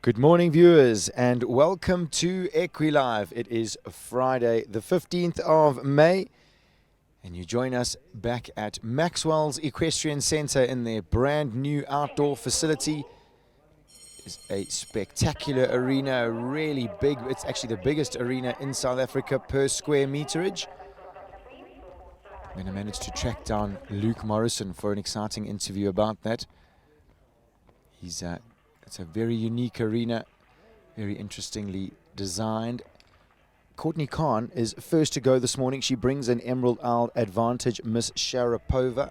Good morning, viewers, and welcome to EquiLive. It is Friday, the 15th of May, and you join us back at Maxwells Equestrian Centre in their brand new outdoor facility. It's a spectacular arena, really big. It's actually the biggest arena in South Africa per square meterage. I'm going to manage to track down Luke Morrison for an exciting interview about that. It's a very unique arena, very interestingly designed. Courtney Khan is first to go this morning. She brings an Emerald Isle Advantage, Miss Sharapova.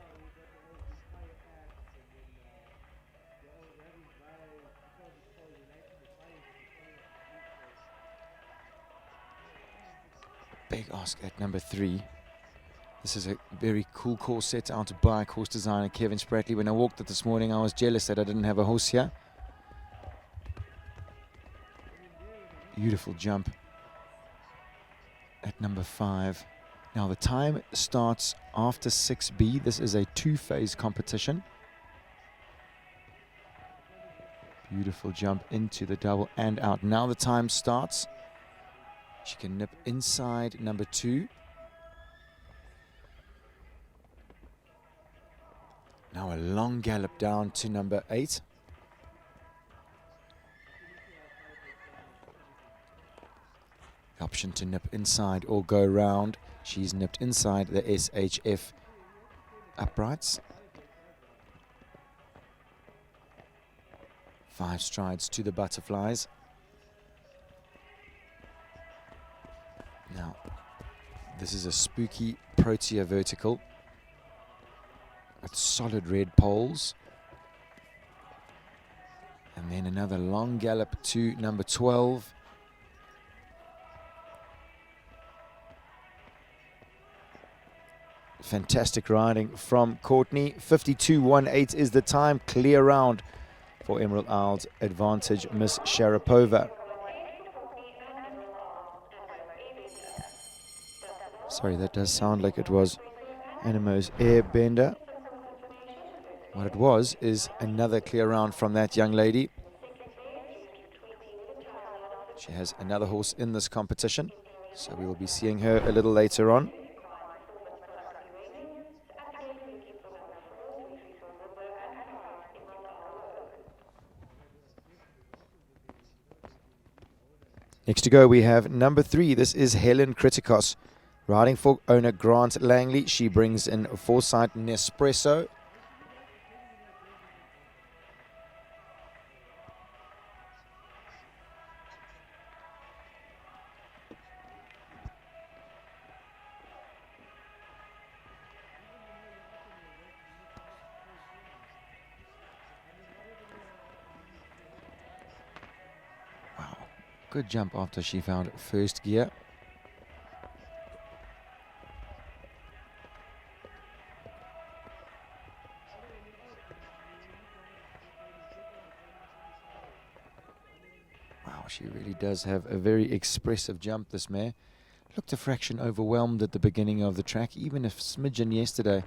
Big ask at number 3. This is a very cool course set out by course designer Kevin Spratley. When I walked it this morning, I was jealous that I didn't have a horse here. Beautiful jump at number 5. Now the time starts after 6B. This is a 2-phase competition. Beautiful jump into the double and out. Now the time starts. She can nip inside number 2. Now a long gallop down to number 8. Option to nip inside or go round. She's nipped inside the SHF uprights. 5 strides to the butterflies. Now, this is a spooky Protea vertical with solid red poles. And then another long gallop to number 12. Fantastic riding from Courtney. 52.18 is the time. Clear round for Emerald Isle's Advantage, Miss Sharapova. Sorry, that does sound like it was Animo's Airbender. What it was is another clear round from that young lady. She has another horse in this competition, so we will be seeing her a little later on. Next to go, we have number 3. This is Helen Kritikos, riding for owner Grant Langley. She brings in Foresight Nespresso. Good jump after she found first gear. Wow, she really does have a very expressive jump, this mare. Looked a fraction overwhelmed at the beginning of the track, even a smidgen yesterday.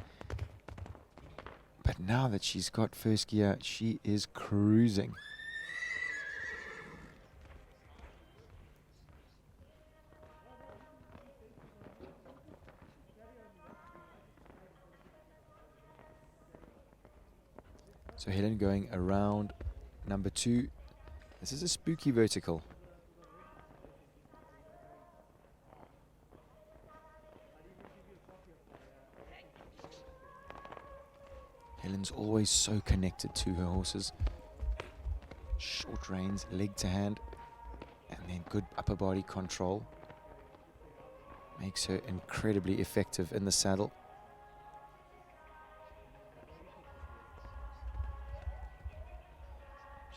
But now that she's got first gear, she is cruising. So Helen going around number 2. This is a spooky vertical. Helen's always so connected to her horses. Short reins, leg to hand, and then good upper body control. Makes her incredibly effective in the saddle.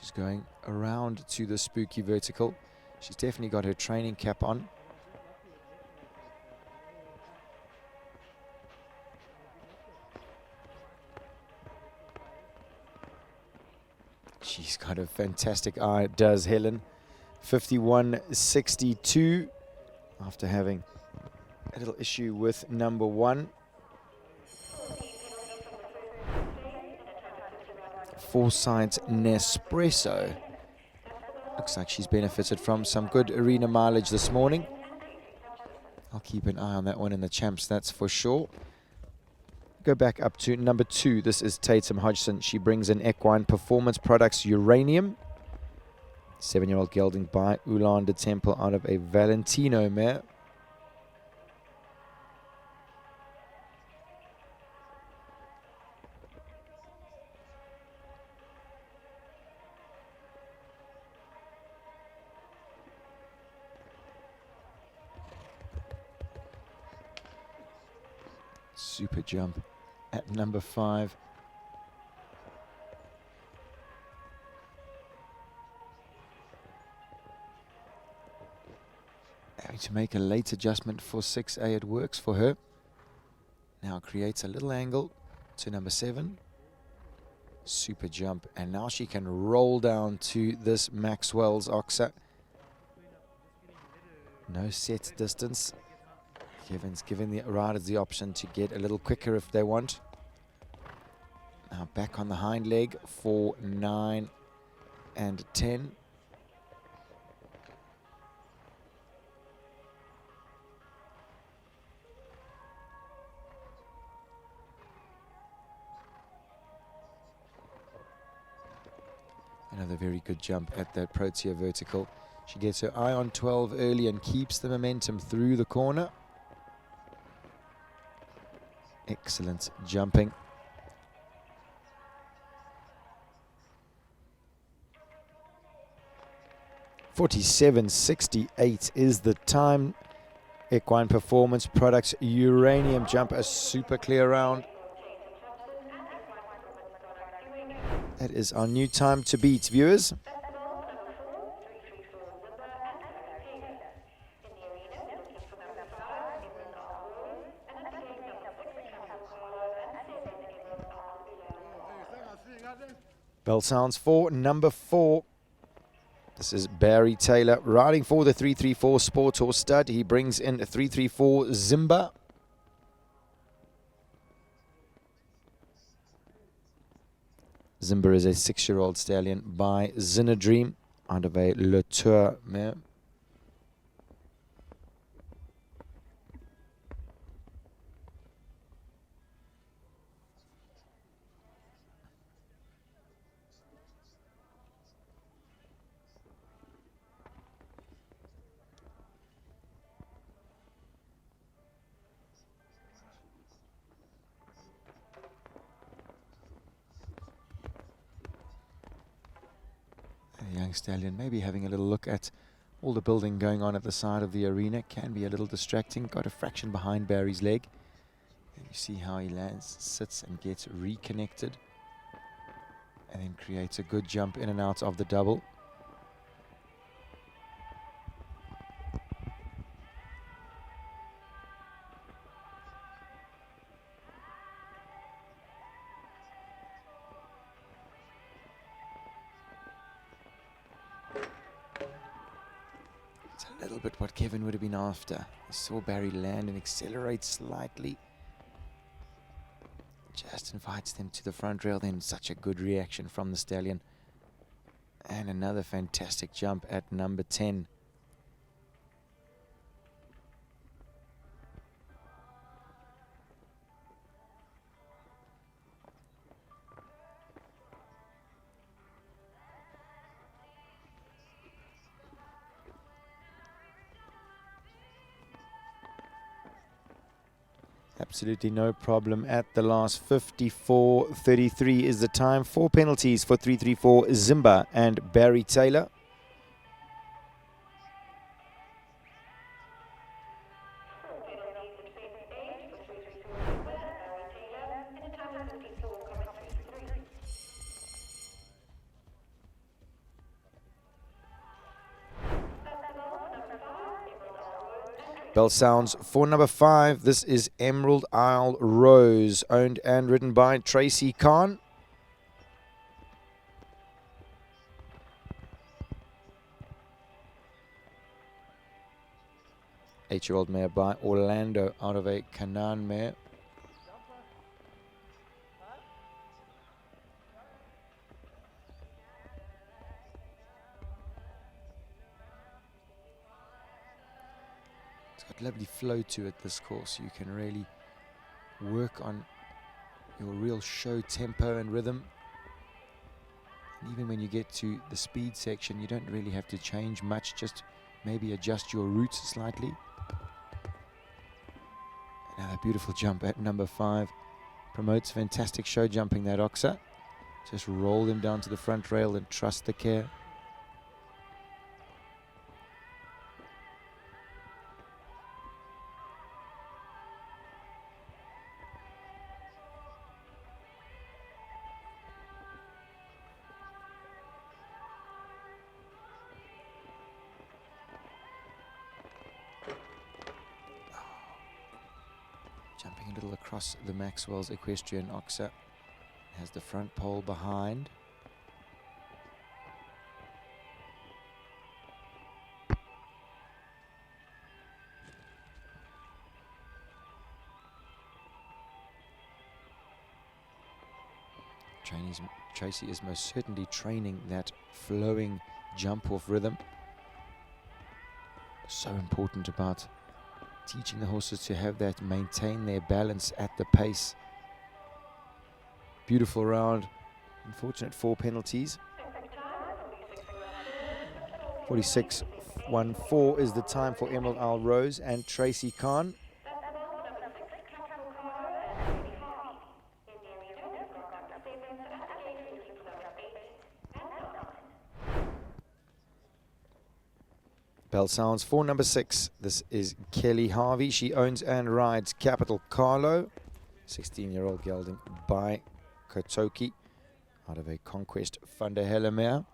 She's going around to the spooky vertical. She's definitely got her training cap on. She's got a fantastic eye, does Helen. 51.62 after having a little issue with number 1. Foresight Nespresso Looks like she's benefited from some good arena mileage this morning. I'll keep an eye on that one in the champs, that's for sure. Go back up to number 2. This is Tatum Hodgson. She brings in Equine Performance Products Uranium. 7-year-old gelding by Ulan de Temple out of a Valentino mare. Super jump at number 5. Having to make a late adjustment for 6A. It works for her. Now creates a little angle to number 7. Super jump, and now she can roll down to this Maxwells oxa. No set distance. Kevin's giving the riders the option to get a little quicker if they want. Now back on the hind leg for 9 and 10. Another very good jump at that Protea vertical. She gets her eye on 12 early and keeps the momentum through the corner. Excellent jumping. .47.68 is the time. Equine Performance Products Uranium jump, a super clear round. That is our new time to beat, viewers. Bell sounds for number 4. This is Barry Taylor riding for the 334 Sport Horse Stud. He brings in a 334 Zimba. Zimba is a 6-year-old stallion by Zinadream out of a Le Tour mare. Young stallion maybe having a little look at all the building going on at the side of the arena. Can be a little distracting. Got a fraction behind Barry's leg. And you see how he lands, sits and gets reconnected. And then creates a good jump in and out of the double. A little bit what Kevin would have been after. He saw Barry land and accelerate slightly. Just invites them to the front rail. Then such a good reaction from the stallion. And another fantastic jump at number 10. Absolutely no problem at the last. 54.33 is the time. 4 penalties for 334 Zimba and Barry Taylor. Bell sounds for number 5. This is Emerald Isle Rose, owned and ridden by Tracy Khan. Eight-year-old mare by Orlando out of a Canaan mare. It's got lovely flow to it, this course. You can really work on your real show tempo and rhythm. And even when you get to the speed section, you don't really have to change much, just maybe adjust your route slightly. Another beautiful jump at number 5. Promotes fantastic show jumping, that Oxa. Just roll them down to the front rail and trust the care. Jumping a little across the Maxwells equestrian Oxa. Has the front pole behind. Tracy is most certainly training that flowing jump off rhythm. So important about teaching the horses to have that, maintain their balance at the pace. Beautiful round. Unfortunate 4 penalties. 46.14 is the time for Emerald Isle Rose and Tracy Khan. Bell sounds for number 6. This is Kelly Harvey. She owns and rides Capital Carlo, 16-year-old gelding by Kotoki, out of a Conquest van der Hellemere.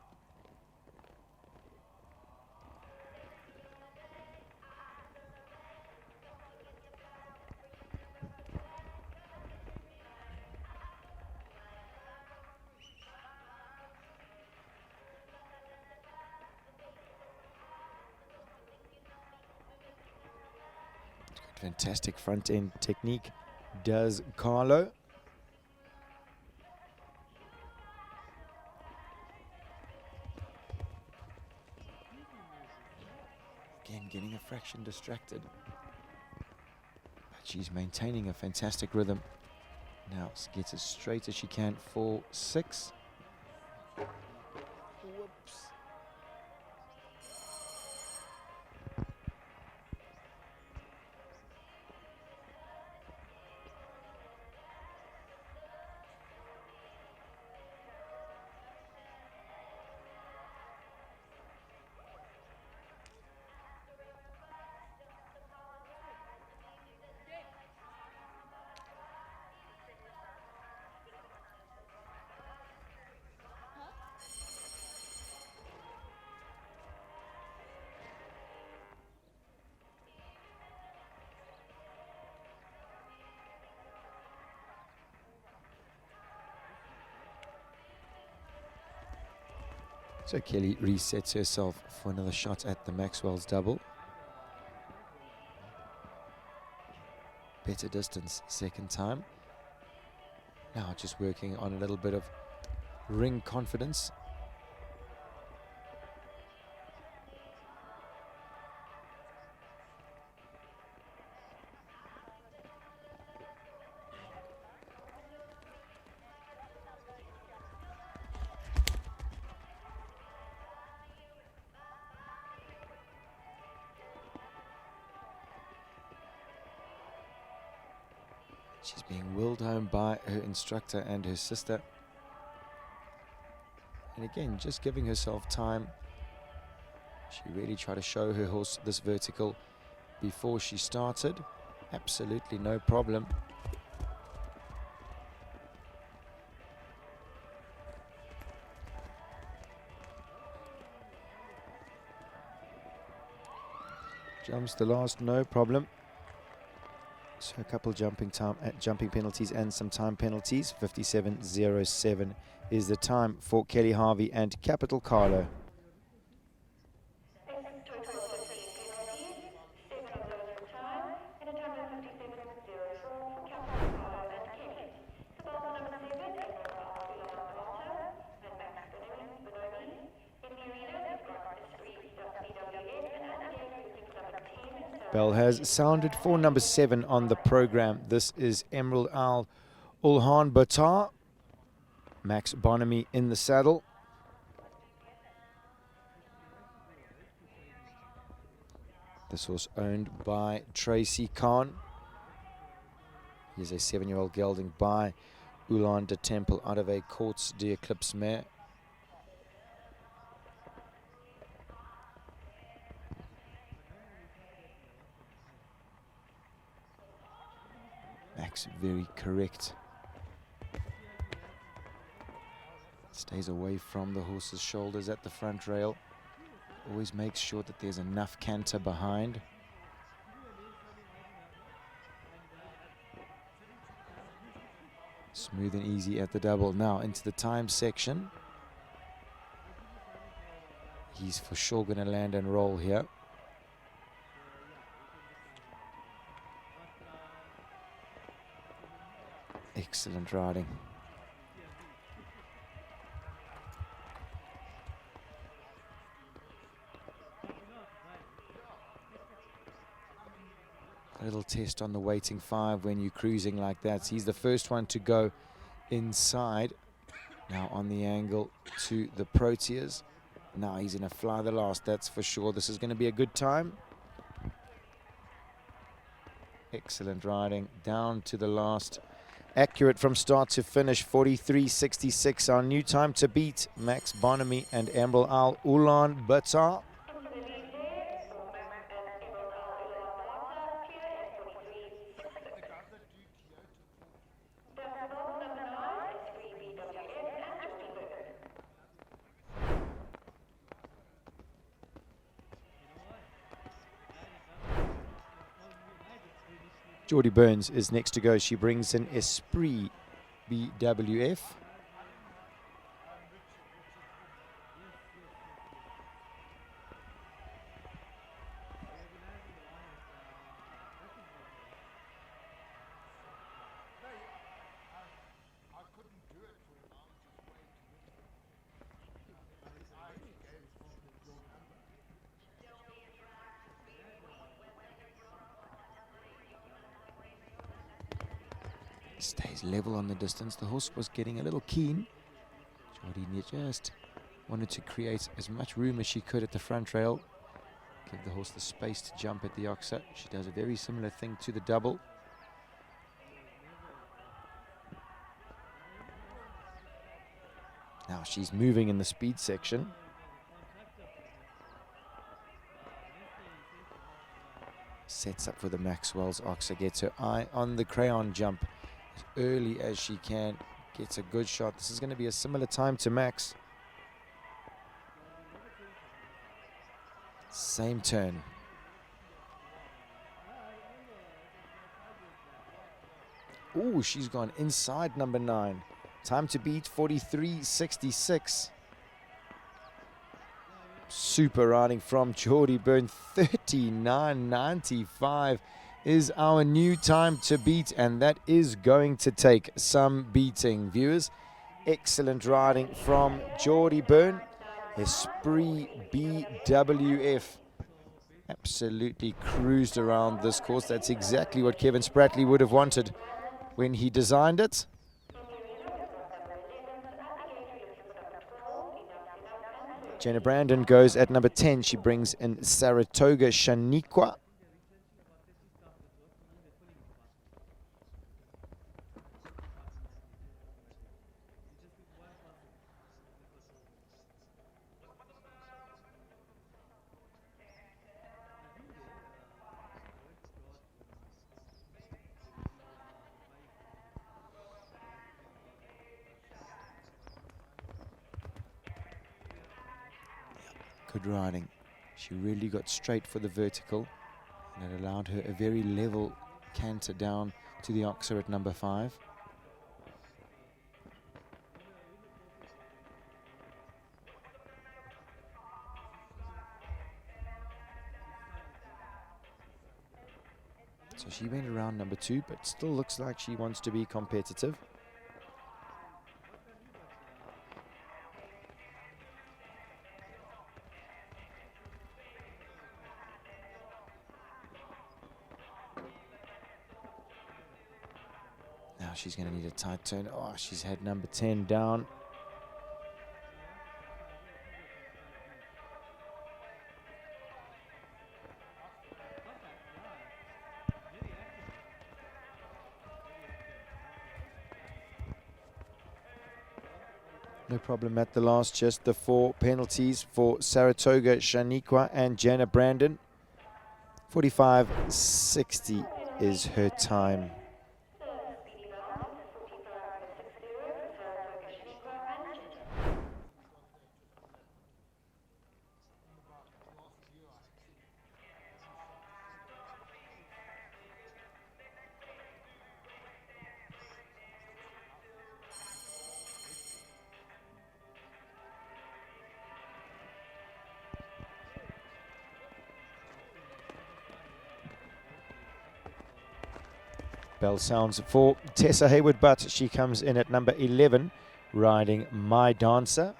Fantastic front end technique does Carlo. Again, getting a fraction distracted, but she's maintaining a fantastic rhythm. Now gets as straight as she can for 6. Whoops. So Kelly resets herself for another shot at the Maxwells double. Better distance second time. Now just working on a little bit of ring confidence. She's being willed home by her instructor and her sister. And again, just giving herself time. She really tried to show her horse this vertical before she started. Absolutely no problem. Jumps the last, no problem. So a couple jumping penalties and some time penalties. 57.07 is the time for Kelly Harvey and Capital Carlo. Bell has sounded for number 7 on the program. This is Emerald Al Ulhan Batar. Max Bonamy in the saddle. This horse owned by Tracy Khan. He's a 7-year-old gelding by Ulan de Temple out of a Courts de Eclipse mare. Max very correct. Stays away from the horse's shoulders at the front rail. Always makes sure that there's enough canter behind. Smooth and easy at the double. Now into the time section. He's for sure going to land and roll here. Excellent riding. A little test on the waiting 5 when you're cruising like that. So he's the first one to go inside. Now on the angle to the Proteas. Now he's going to fly the last, that's for sure. This is going to be a good time. Excellent riding down to the last. Accurate from start to finish, 43.66. Our new time to beat, Max Bonamy and Emerald Al Ulan Batar. Geordie Burns is next to go. She brings in Esprit BWF. Stays level on the distance. The horse was getting a little keen. Geordie just wanted to create as much room as she could at the front rail. Give the horse the space to jump at the oxer. She does a very similar thing to the double. Now she's moving in the speed section. Sets up for the Maxwells. Oxer gets her eye on the crayon jump as early as she can. Gets a good shot. This is going to be a similar time to Max. Same turn. Oh, she's gone inside number 9. Time to beat, 43.66. Super riding from Geordie Burn. 39.95 is our new time to beat, and that is going to take some beating, viewers. Excellent riding from Geordie Burn. Esprit BWF absolutely cruised around this course. That's exactly what Kevin Spratley would have wanted when he designed it. Jenna Brandon goes at number 10. She brings in Saratoga Shaniqua. Good riding. She really got straight for the vertical, and it allowed her a very level canter down to the oxer at number 5. So she went around number 2, but still looks like she wants to be competitive. she's going to need a tight turn. Oh, she's had number 10 down. No problem at the last, just the 4 penalties for Saratoga Shaniqua and Jana Brandon. 45.60 is her time. Bell sounds for Tessa Hayward, but she comes in at number 11, riding My Dancer.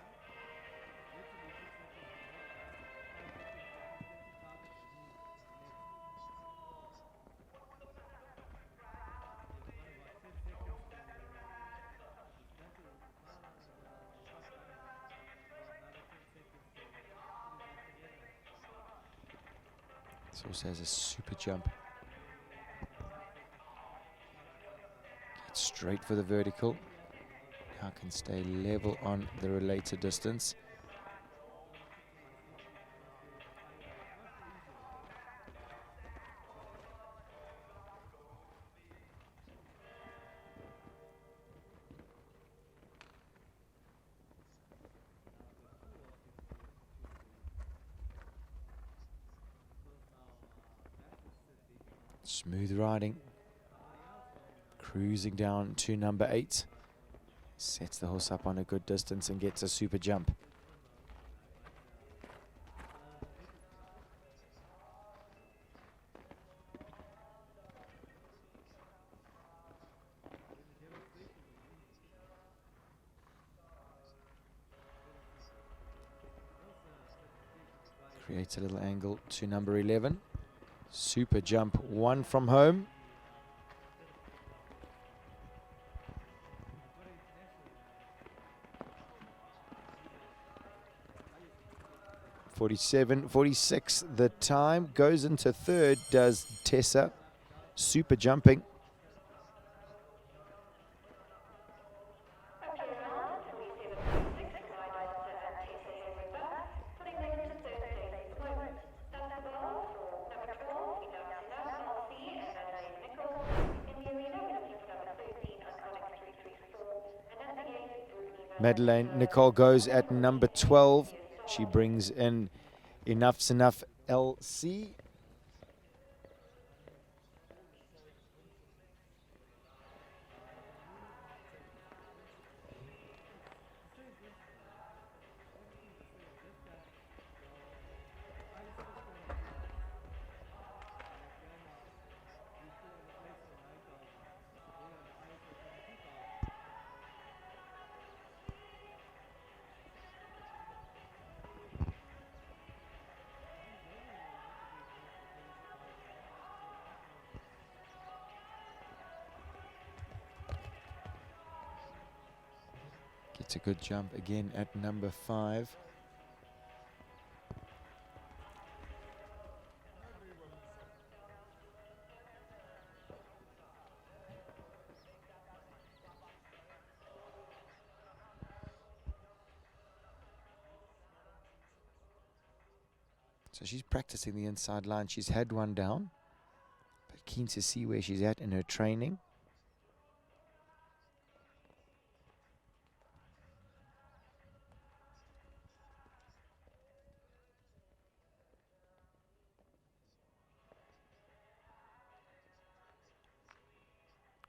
This also has a super jump. Straight for the vertical. Now can stay level on the related distance. Smooth riding. Cruising down to number 8. Sets the horse up on a good distance and gets a super jump. Creates a little angle to number 11. Super jump, 1 from home. .47.46 the time. Goes into third, does Tessa. Super jumping. Madeleine Nicole goes at number 12. She brings in Enough's Enough LC. Gets a good jump again at number 5. So she's practicing the inside line. She's had one down, but keen to see where she's at in her training.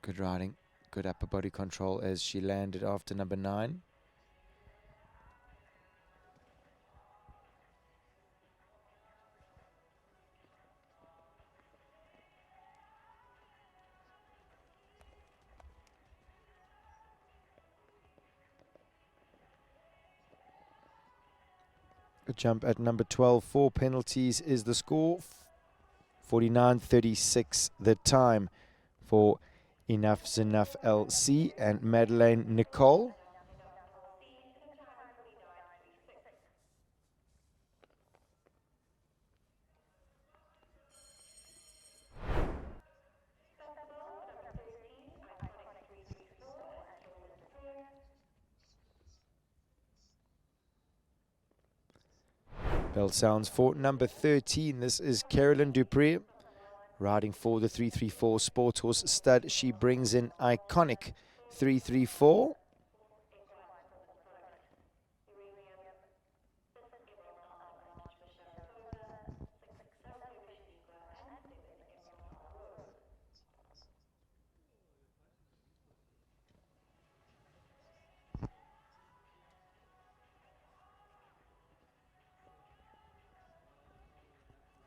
Good riding, good upper body control as she landed after number 9. Good jump at number 12. 4 penalties is the score. 49.36 the time for Enough's Enough LC and Madeleine Nicole. Bell sounds for number 13. This is Carolyn Dupree, riding for the 334 Sport Horse stud. She brings in Iconic 334.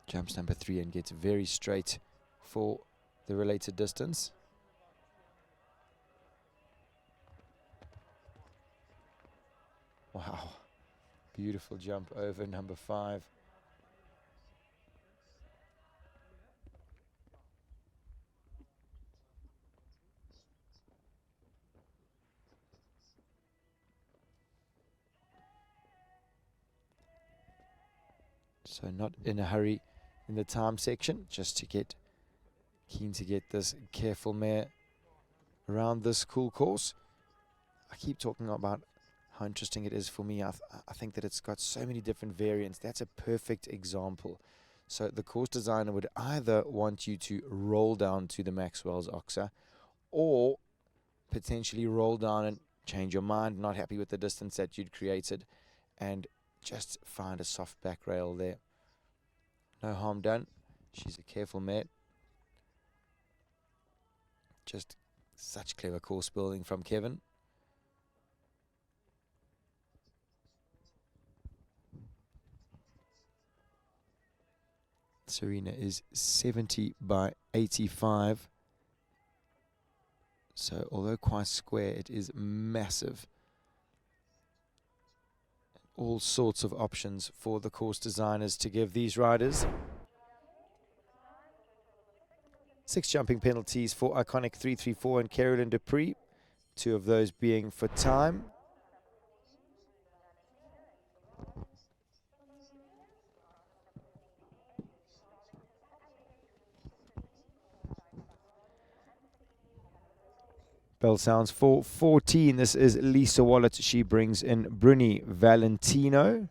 Jumps number 3 and gets very straight for the related distance. Wow, beautiful jump over number 5. So not in a hurry in the time section, just to get keen to get this careful mare around this cool course. I keep talking about how interesting it is for me. I think that it's got so many different variants. That's a perfect example. So the course designer would either want you to roll down to the Maxwells Oxa, or potentially roll down and change your mind, not happy with the distance that you'd created, and just find a soft back rail there. No harm done. She's a careful mare. Just such clever course building from Kevin. Serena is 70 by 85. So although quite square, it is massive. All sorts of options for the course designers to give these riders. 6 jumping penalties for Iconic 334 and Carolyn Dupree. 2 of those being for time. Bell sounds for 14. This is Lisa Wallet. She brings in Bruni Valentino.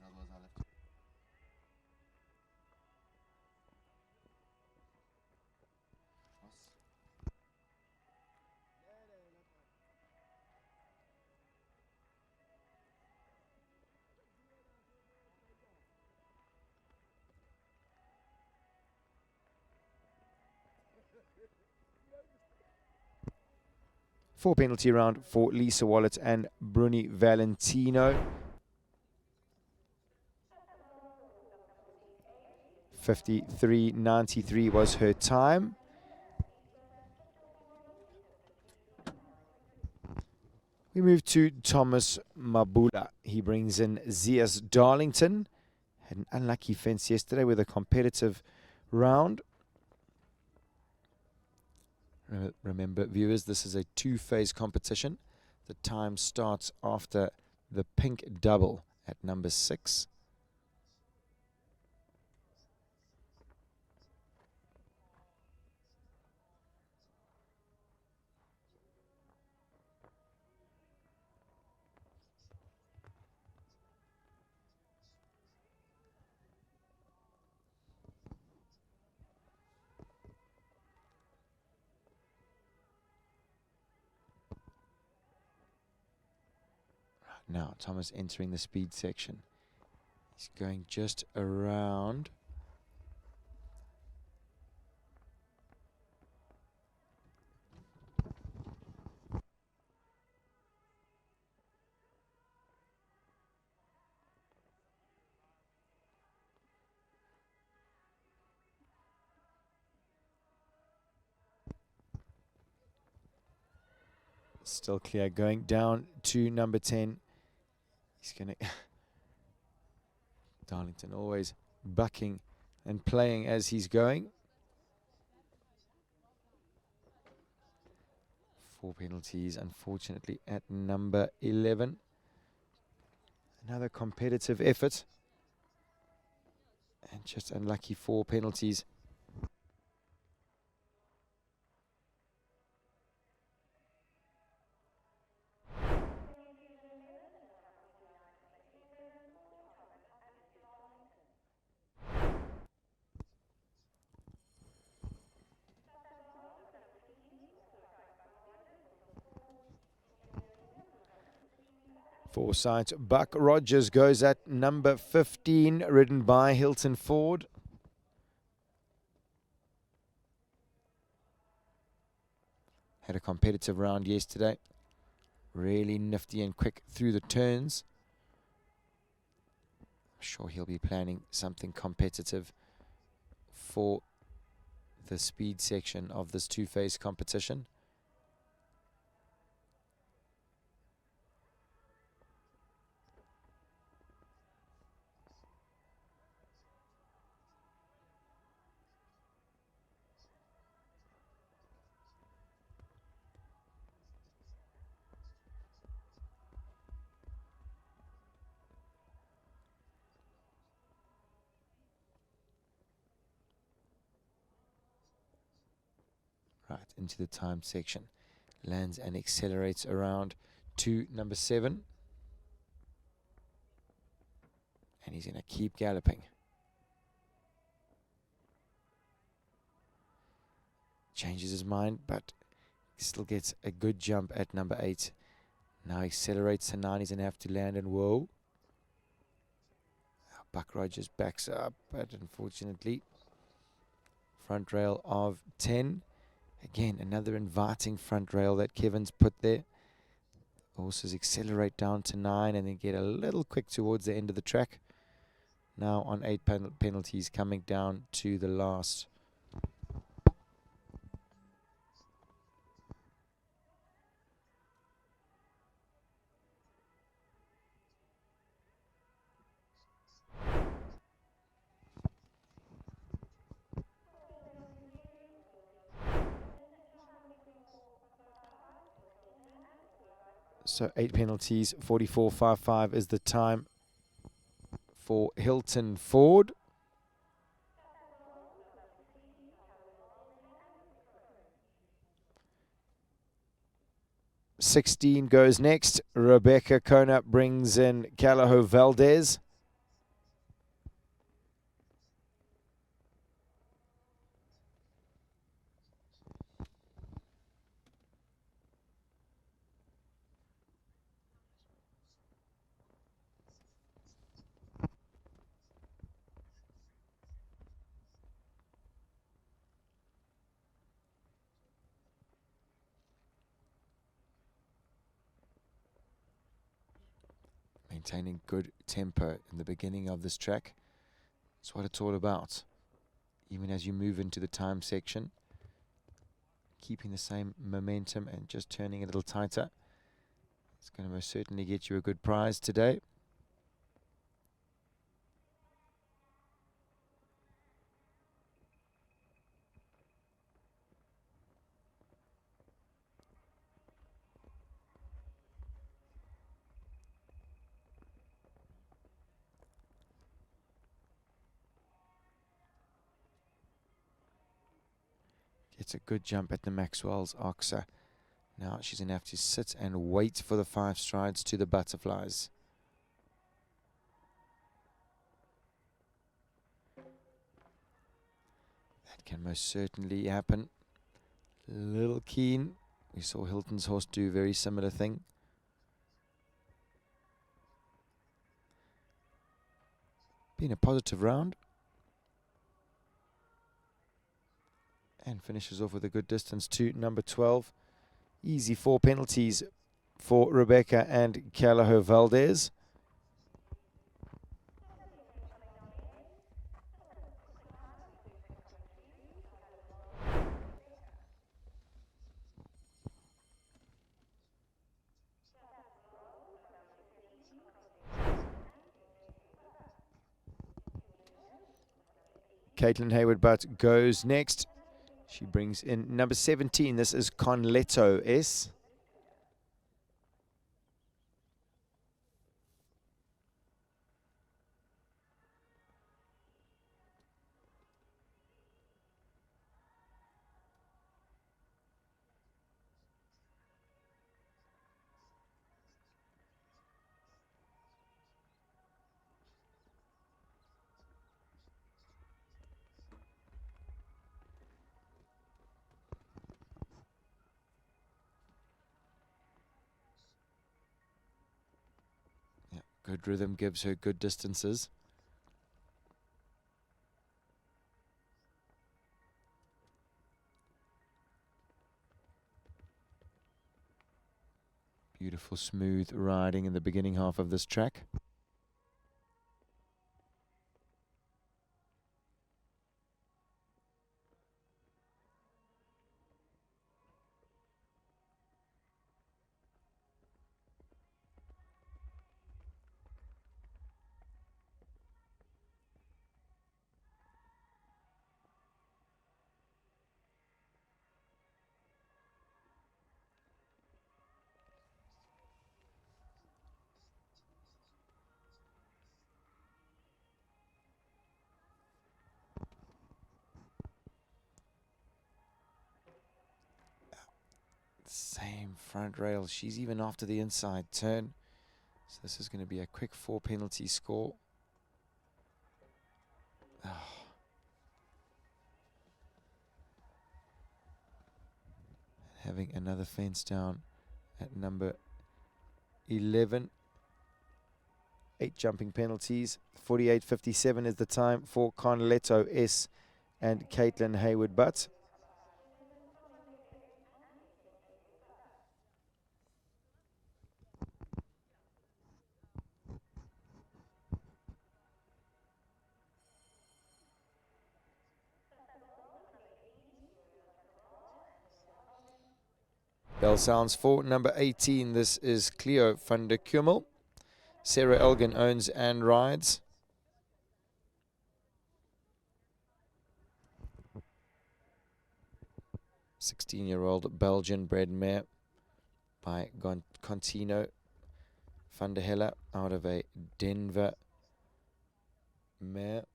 Otherwise I'll have to. 4 penalty round for Lisa Wallet and Bruni Valentino. 53.93 was her time. We move to Thomas Mabula. He brings in Zias Darlington. Had an unlucky fence yesterday with a competitive round. Remember, viewers, this is a two-phase competition. The time starts after the pink double at number 6. Now, Thomas entering the speed section. He's going just around. Still clear, going down to number 10. He's going to... Darlington always bucking and playing as he's going. 4 penalties, unfortunately, at number 11. Another competitive effort. And just unlucky 4 penalties. Foresight, Buck Rogers goes at number 15, ridden by Hilton Ford. Had a competitive round yesterday. Really nifty and quick through the turns. I'm sure he'll be planning something competitive for the speed section of this two-phase competition. Right, into the time section. Lands and accelerates around to number 7. And he's going to keep galloping. Changes his mind, but still gets a good jump at number 8. Now accelerates to 9. He's going to have to land, and whoa. Buck Rogers backs up, but unfortunately, front rail of 10. Again, another inviting front rail that Kevin's put there. Horses accelerate down to 9 and then get a little quick towards the end of the track. Now on 8 penalties, coming down to the last. So 8 penalties, 44.55 is the time for Hilton Ford. "16 goes next. Rebecca Kona brings in Calaho Valdez. Maintaining good tempo in the beginning of this track. That's what it's all about. Even as you move into the time section, keeping the same momentum and just turning a little tighter. It's going to most certainly get you a good prize today. Gets a good jump at the Maxwells oxer. Now she's going to have to sit and wait for the 5 strides to the butterflies. That can most certainly happen. A little keen. We saw Hilton's horse do a very similar thing. Been a positive round. And finishes off with a good distance to number 12. Easy 4 penalties for Rebecca and Callagher Valdez. Caitlin Hayward-Butt goes next. She brings in number 17. This is Conletto S. Good rhythm gives her good distances. Beautiful smooth riding in the beginning half of this track. Same front rail. She's even after the inside turn. So this is going to be a quick 4 penalty score. Oh. Having another fence down at number 11. 8 jumping penalties. 48.57 is the time for Conletto S and Caitlin Hayward-Butt. Bell sounds for number 18. This is Cleo van der Kummel. Sarah Elgin owns and rides. "16-year-old Belgian-bred mare by Contino van der Helle out of a Denver mare.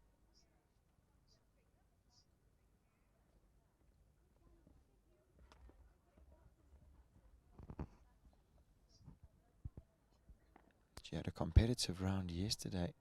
She had a competitive round yesterday.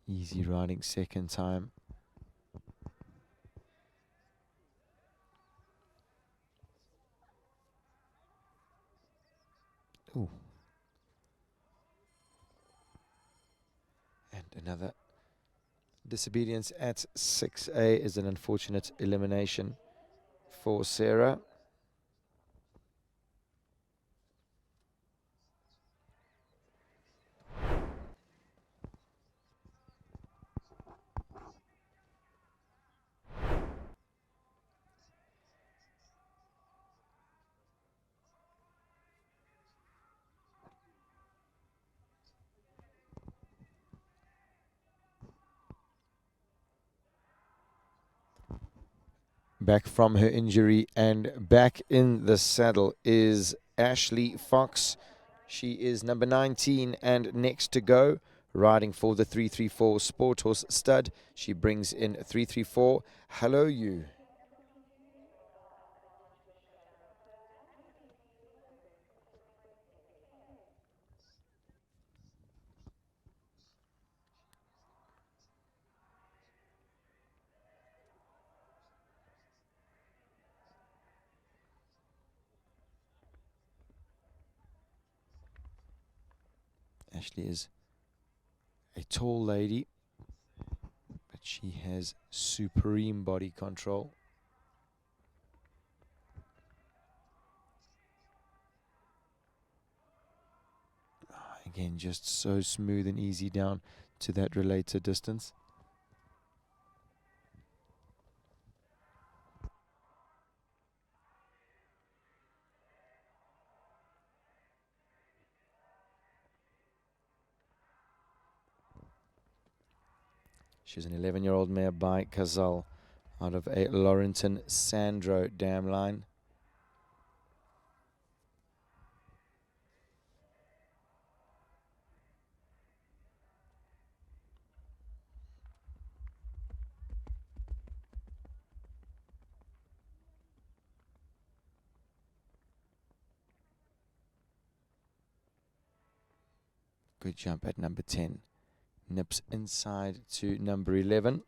Easy riding second time. Ooh. And another disobedience at 6A is an unfortunate elimination for Sarah. back from her injury, and back in the saddle is Ashley Fox. She is number 19 and next to go, riding for the 334 Sport Horse Stud. She brings in 334 Hello You. Ashley is a tall lady, but she has supreme body control. Again, just so smooth and easy down to that related distance. She's an 11-year-old mare by Kazal out of a Laurenton Sandro dam line. Good jump at number 10. Nips inside to number 11.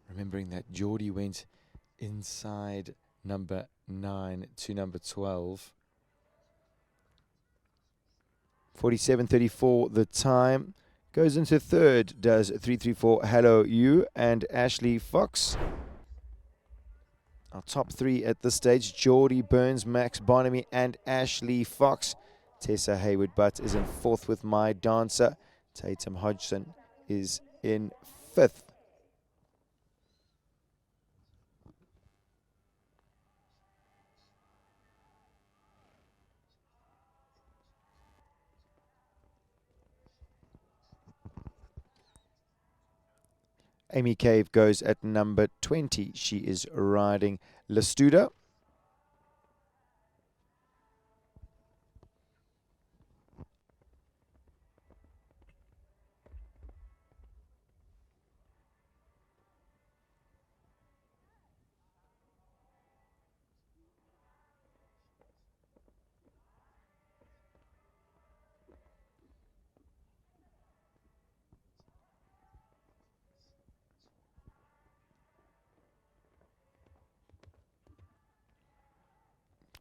Remembering that Geordie went inside number 9 to number 12. 47.34 the time. Goes into third, does 334 Hello You and Ashley Fox. Our top three at this stage: Geordie Burns, Max Bonamy, and Ashley Fox. Tessa Hayward-Butt is in fourth with My Dancer. Tatum Hodgson is in fifth. Amy Cave goes at number 20. She is riding Lestuda.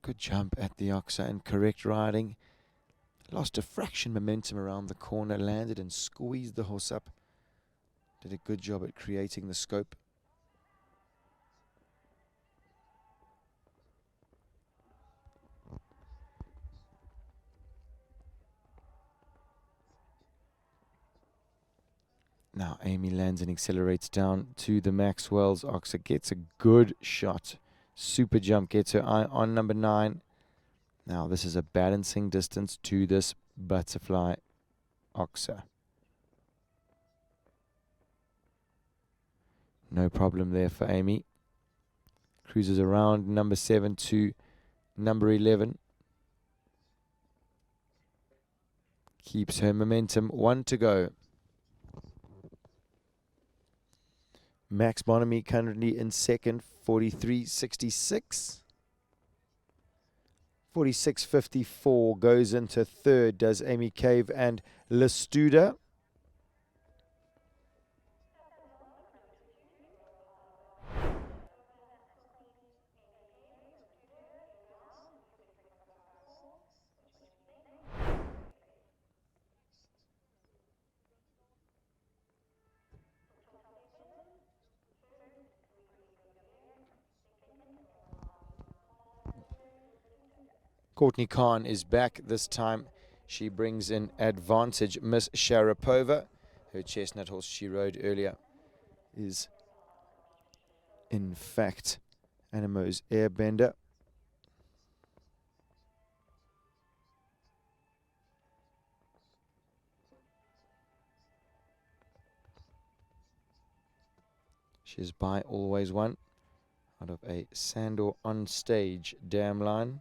Good jump at the Oxa and correct riding. Lost a fraction momentum around the corner, landed and squeezed the horse up. Did a good job at creating the scope. Now Amy lands and accelerates down to the Maxwells. Oxa gets a good shot. Super jump, gets her eye on number 9. Now this is a balancing distance to this butterfly Oxa. No problem there for Amy. Cruises around number 7 to number 11. Keeps her momentum. 1 to go. Max Bonamy currently in second, 43.66. 46.54 goes into third, does Amy Cave and Lestuda. Courtney Khan is back this time. She brings in Advantage. Miss Sharapova, her chestnut horse she rode earlier, is in fact Anamo's Airbender. She is by Always One out of a Sandor on stage dam line.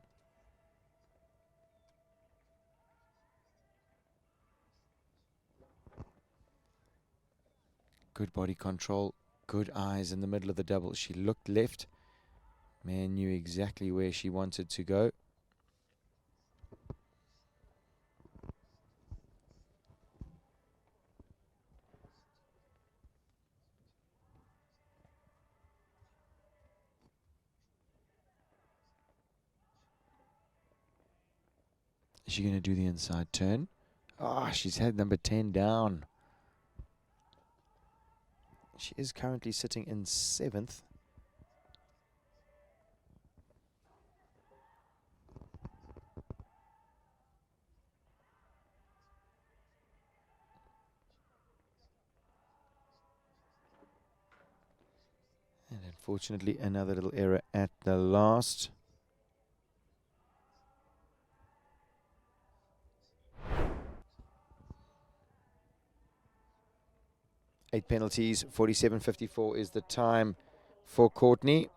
Good body control, good eyes in the middle of the double. She looked left. Man knew exactly where she wanted to go. Is she going to do the inside turn? Ah, she's had number 10 down. She is currently sitting in 7th. And unfortunately, another little error at the last. Eight penalties, 47.54 is the time for Courtney.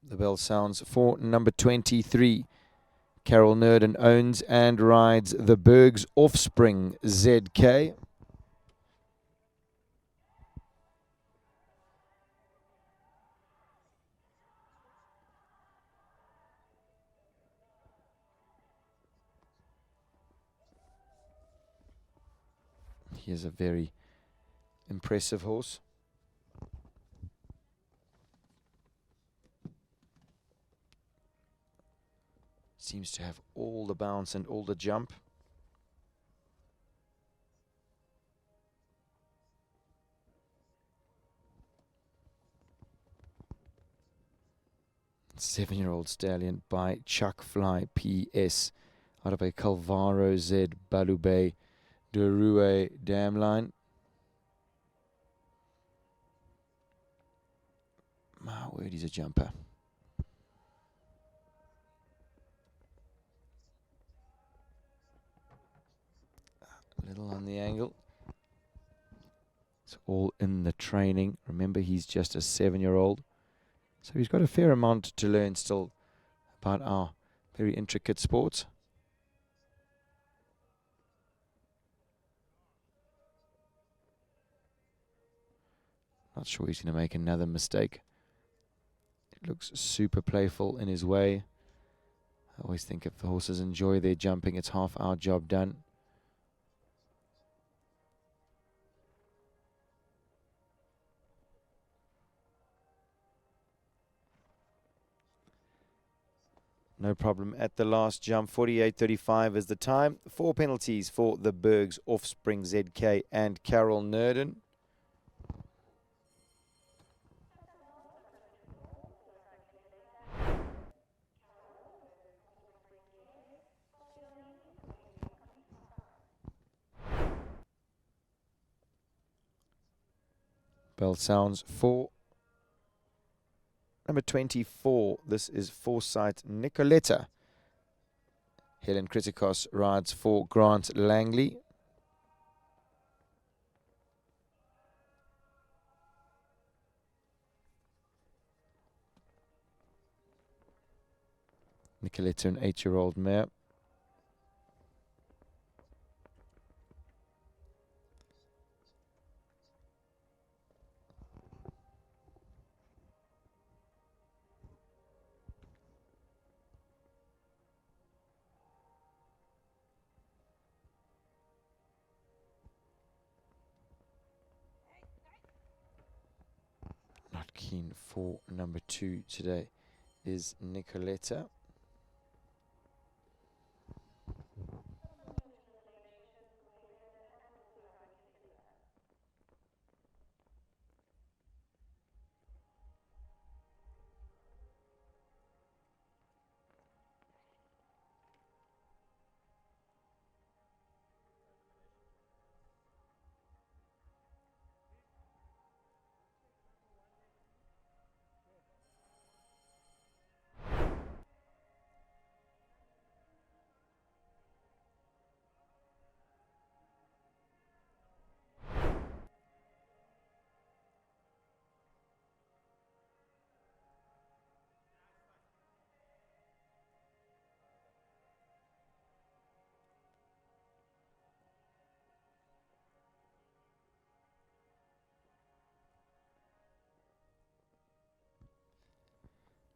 The bell sounds for number 23. Carol Nurden owns and rides the Berg's Offspring ZK. He is a very impressive horse. Seems to have all the bounce and all the jump. Seven-year-old stallion by Chuck Fly PS out of a Calvaro Z Balube Derue dam line. My word, he's a jumper. A little on the angle. It's all in the training. Remember, he's just a 7-year-old. So he's got a fair amount to learn still about our very intricate sports. Not sure he's going to make another mistake. It looks super playful in his way. I always think if the horses enjoy their jumping, it's half our job done. No problem at the last jump. 48.35 is the time. 4 penalties for the Berg's Offspring ZK and Carol Nurden. Bell sounds for number 24. This is Foresight Nicoletta. Helen Kritikos rides for Grant Langley. Nicoletta, an 8-year-old mare. Not keen for number 2 today is Nicoletta.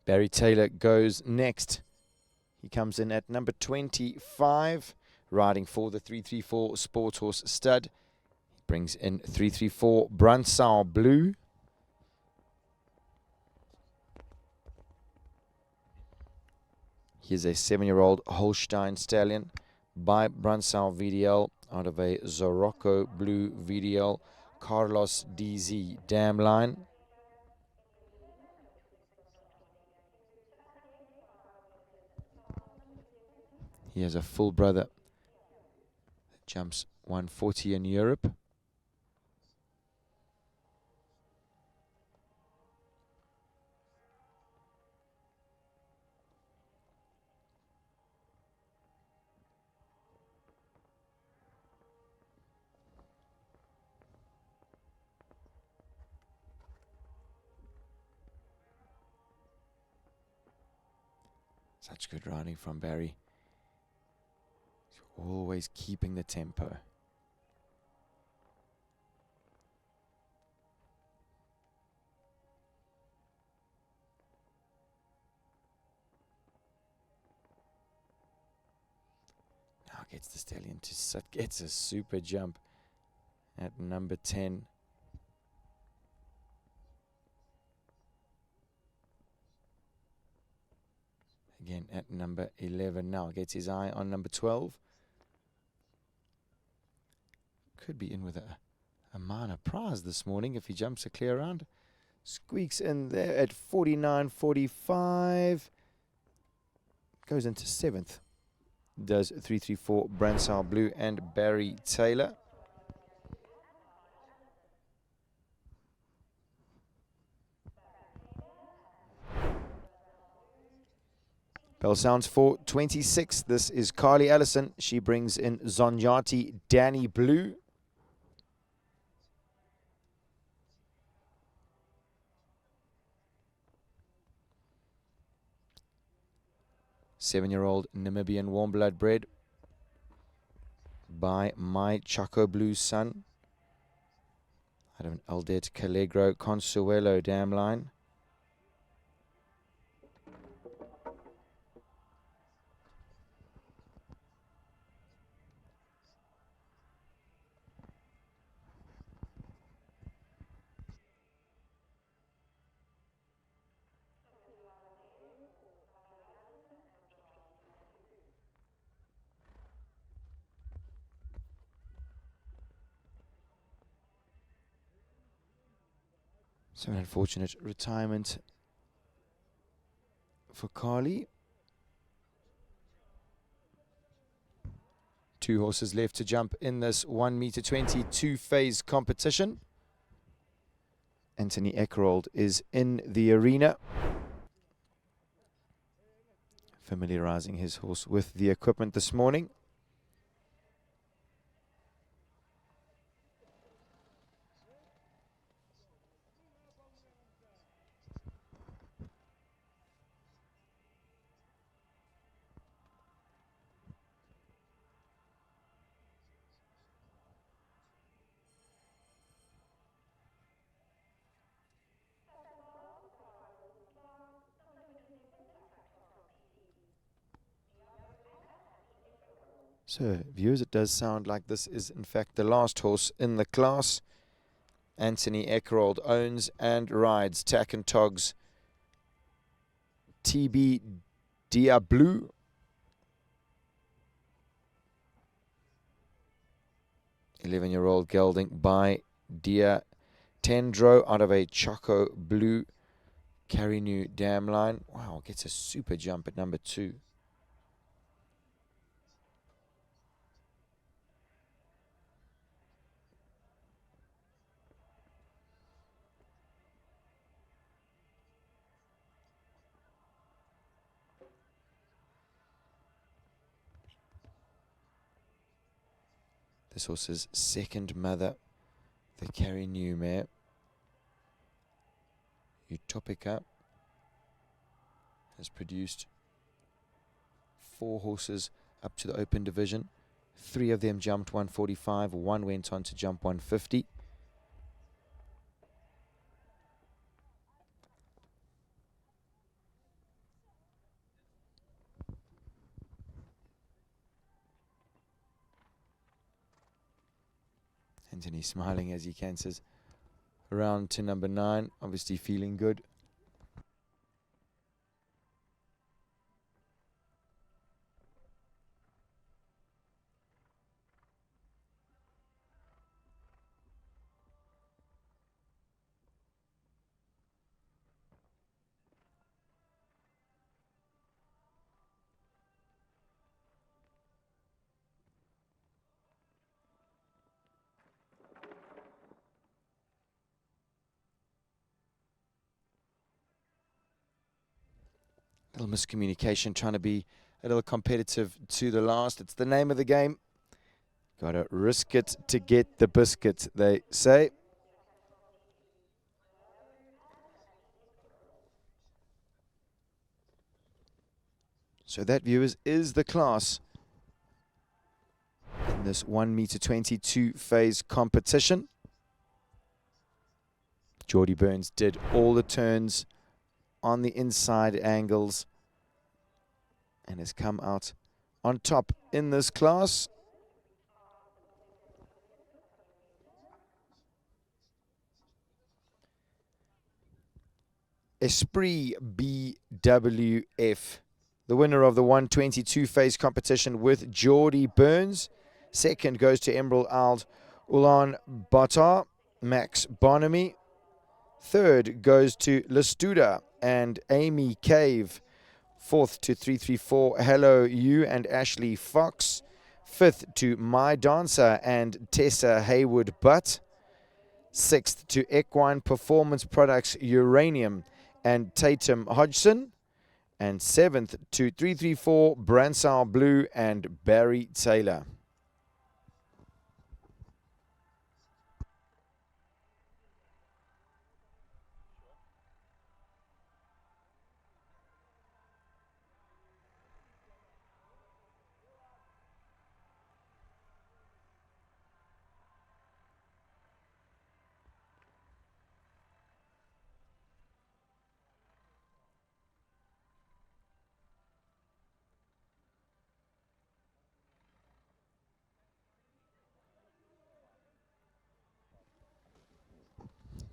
Barry Taylor goes next. He comes in at number 25, riding for the 334 Sport Horse Stud. He brings in 334 Brunsau Blue. Here's a 7-year-old Holstein Stallion by Brunsau VDL out of a Zorocco Blue VDL Carlos DZ Dam Line. He has a full brother that jumps 140 in Europe. Such good riding from Barry. He's always keeping the tempo. Now gets the stallion to sit, gets a super jump at number 10. Again at number 11 now. Gets his eye on number 12. Could be in with a minor prize this morning if he jumps a clear round. Squeaks in there at 49.45. Goes into 7th. Does 334 Brunsau Blue and Barry Taylor. Bell sounds for 26. This is Carly Allison. She brings in Zonjati Danny Blue. Seven-year-old Namibian warm blood bred by my Choco Blue son. Out of an Aldet Calegro Consuelo dam line. So an unfortunate retirement for Carly. 2 horses left to jump in this 1m20 two-phase competition. Anthony Eckerold is in the arena, familiarizing his horse with the equipment this morning. So, viewers, it does sound like this is in fact the last horse in the class. Anthony Eckerold owns and rides Tack and Togs TB Diablu. Eleven-year-old gelding by Dia Tendro out of a Choco Blue Carinu dam line. Wow, gets a super jump at number 2. This horse's second mother, the Carinu mare, Utopica, has produced 4 horses up to the open division. 3 of them jumped 145, 1 went on to jump 150. Anthony smiling as he cancers around to number 9, obviously feeling good. Little miscommunication, trying to be a little competitive to the last. It's the name of the game. Gotta risk it to get the biscuit, they say. So that, viewers, is the class in this 1m22 phase competition. Geordie Burns did all the turns on the inside angles and has come out on top in this class. Esprit BWF, the winner of the 122 phase competition with Geordie Burns. Second goes to Emerald Ald Ulan Batar, Max Bonamy. Third goes to Lestuda and Amy Cave. Fourth to 334 Hello You and Ashley Fox. Fifth to My Dancer and Tessa Haywood Butt. Sixth to Equine Performance Products Uranium and Tatum Hodgson. And seventh to 334 Bransau Blue and Barry Taylor.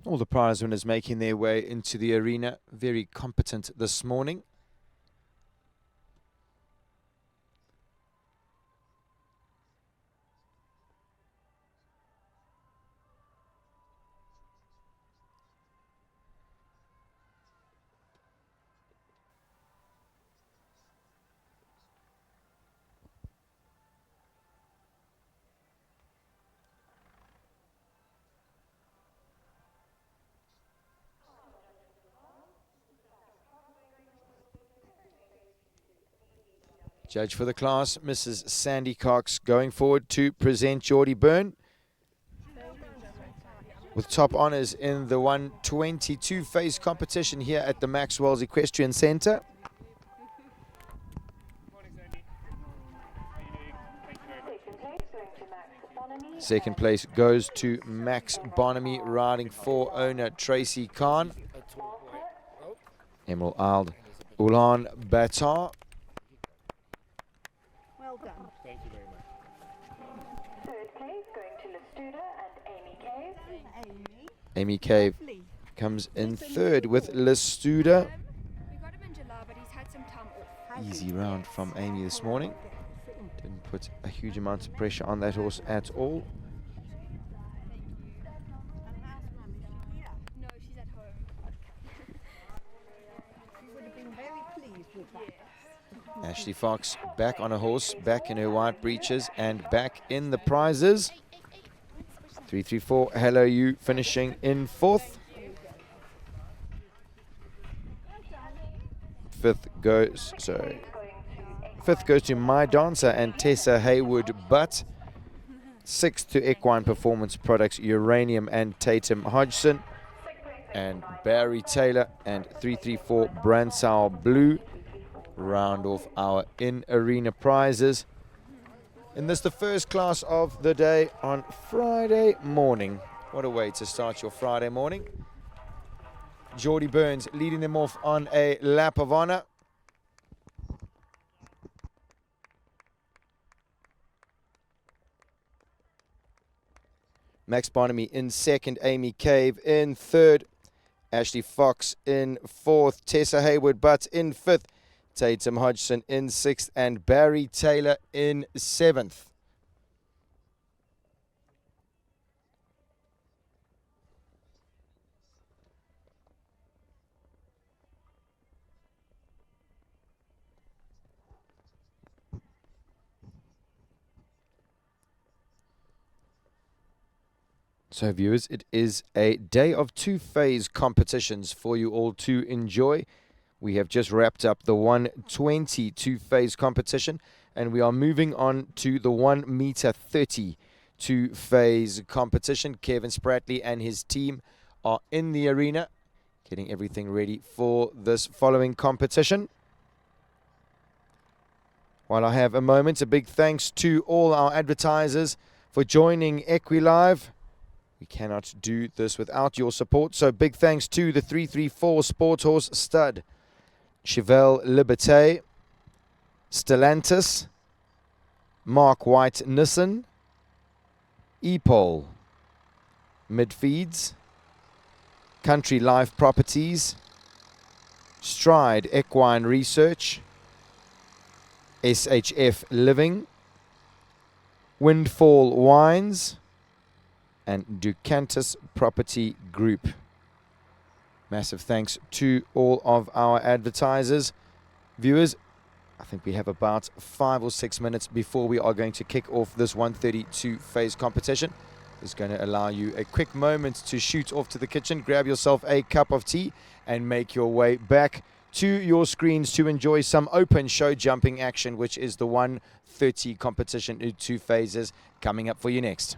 All the prize winners making their way into the arena. Very competent this morning. Judge for the class, Mrs. Sandy Cox, going forward to present Geordie Byrne with top honours in the 122 phase competition here at the Maxwells Equestrian Centre. Second place goes to Max Bonamy, riding for owner Tracy Khan. Emerald Ald Ulan Batar. Well done. Thank you very much. Third place going to Lestuda and Amy Cave. Amy Cave comes in third with Lestuda. We got him in July, but he's had some time off. Easy round from Amy this morning. Didn't put a huge amount of pressure on that horse at all. No, she's at home. You would have been very pleased with that. Ashley Fox back on a horse, back in her white breeches and back in the prizes. 334 Hello You finishing in fourth. Fifth goes to My Dancer and Tessa Haywood Butt. Sixth to Equine Performance Products Uranium and Tatum Hodgson. And Barry Taylor and 334 Bransau Blue round off our in-arena prizes. And this the first class of the day on Friday morning. What a way to start your Friday morning. Geordie Burns leading them off on a lap of honour. Max Bonamy in second. Amy Cave in third. Ashley Fox in fourth. Tessa Hayward-Butt in fifth. Tatum Hodgson in sixth. And Barry Taylor in seventh. So viewers, it is a day of two-phase competitions for you all to enjoy. We have just wrapped up the 120 two-phase competition, and we are moving on to the 1 meter 30 two-phase competition. Kevin Spratley and his team are in the arena, getting everything ready for this following competition. While I have a moment, a big thanks to all our advertisers for joining EquiLive. We cannot do this without your support. So big thanks to the 334 Sport Horse Stud, Chevelle Liberté, Stellantis, Mark White Nissan, EPOL, Midfeeds, Country Life Properties, Stride Equine Research, SHF Living, Windfall Wines, and Ducantis Property Group. Massive thanks to all of our advertisers. Viewers, I think we have about 5 or 6 minutes before we are going to kick off this 132 phase competition. It's going to allow you a quick moment to shoot off to the kitchen, grab yourself a cup of tea, and make your way back to your screens to enjoy some open show jumping action, which is the 130 competition in 2 phases coming up for you next.